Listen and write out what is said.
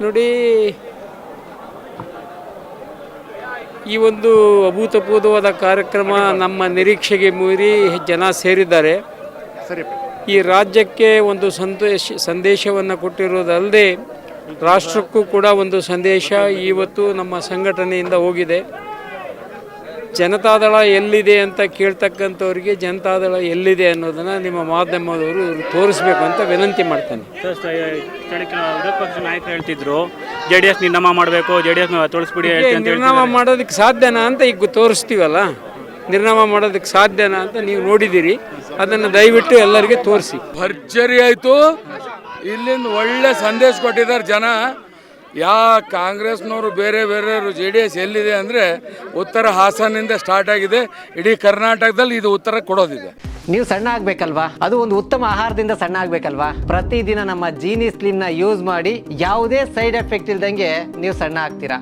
ನೋಡಿ, ಈ ಒಂದು ಅಭೂತಪೂರ್ವವಾದ ಕಾರ್ಯಕ್ರಮ ನಮ್ಮ ನಿರೀಕ್ಷೆಗೆ ಮೀರಿ ಜನ ಸೇರಿದ್ದಾರೆ. ಈ ರಾಜ್ಯಕ್ಕೆ ಒಂದು ಸಂದೇಶವನ್ನು ಕೊಟ್ಟಿರೋದಲ್ಲದೆ ರಾಷ್ಟ್ರಕ್ಕೂ ಕೂಡ ಒಂದು ಸಂದೇಶ ಇವತ್ತು ನಮ್ಮ ಸಂಘಟನೆಯಿಂದ ಹೋಗಿದೆ. ಜನತಾದಳ ಎಲ್ಲಿದೆ ಅಂತ ಕೇಳ್ತಕ್ಕಂಥವ್ರಿಗೆ ಜನತಾದಳ ಎಲ್ಲಿದೆ ಅನ್ನೋದನ್ನು ನಿಮ್ಮ ಮಾಧ್ಯಮದವರು ತೋರಿಸ್ಬೇಕು ಅಂತ ವಿನಂತಿ ಮಾಡ್ತಾನೆ. ವಿರೋಧ ಪಕ್ಷ ನಾಯಕರು ಹೇಳ್ತಿದ್ರು JDS ನಿರ್ನಾಮ ಮಾಡಬೇಕು, JDS ತೋರಿಸ್ಬಿಡಿ. ನಿರ್ನಾಮ ಮಾಡೋದಕ್ಕೆ ಸಾಧ್ಯನಾ ಅಂತ ಈಗ ತೋರಿಸ್ತೀವಲ್ಲ, ನಿರ್ನಾಮ ಮಾಡೋದಕ್ಕೆ ಸಾಧ್ಯನಾ ಅಂತ ನೀವು ನೋಡಿದ್ದೀರಿ. ಅದನ್ನು ದಯವಿಟ್ಟು ಎಲ್ಲರಿಗೆ ತೋರಿಸಿ. ಭರ್ಜರಿ ಆಯಿತು. ಇಲ್ಲಿಂದ ಒಳ್ಳೆ ಸಂದೇಶ ಕೊಟ್ಟಿದ್ದಾರೆ ಜನ. ಕಾಂಗ್ರೆಸ್ನವರು ಬೇರೆ JDS ಎಲ್ಲಿದೆ ಅಂದರೆ ಉತ್ತರ ಹಾಸನಿಂದ ಸ್ಟಾರ್ಟ್ ಆಗಿದೆ. ಇಡೀ ಕರ್ನಾಟಕದಲ್ಲಿ ಇದು ಉತ್ತರ ಕೊಡೋದಿದೆ. ನೀವು ಸಣ್ಣ ಆಗಬೇಕಲ್ವಾ? ಅದು ಒಂದು ಉತ್ತಮ ಆಹಾರದಿಂದ ಸಣ್ಣ ಆಗಬೇಕಲ್ವಾ? ಪ್ರತಿದಿನ ನಮ್ಮ ಜೀನಿ ಸ್ಲಿಮ್ನ ಯೂಸ್ ಮಾಡಿ ಯಾವುದೇ ಸೈಡ್ ಎಫೆಕ್ಟ್ ಇಲ್ದಂಗೆ ನೀವು ಸಣ್ಣ ಆಗ್ತೀರಾ.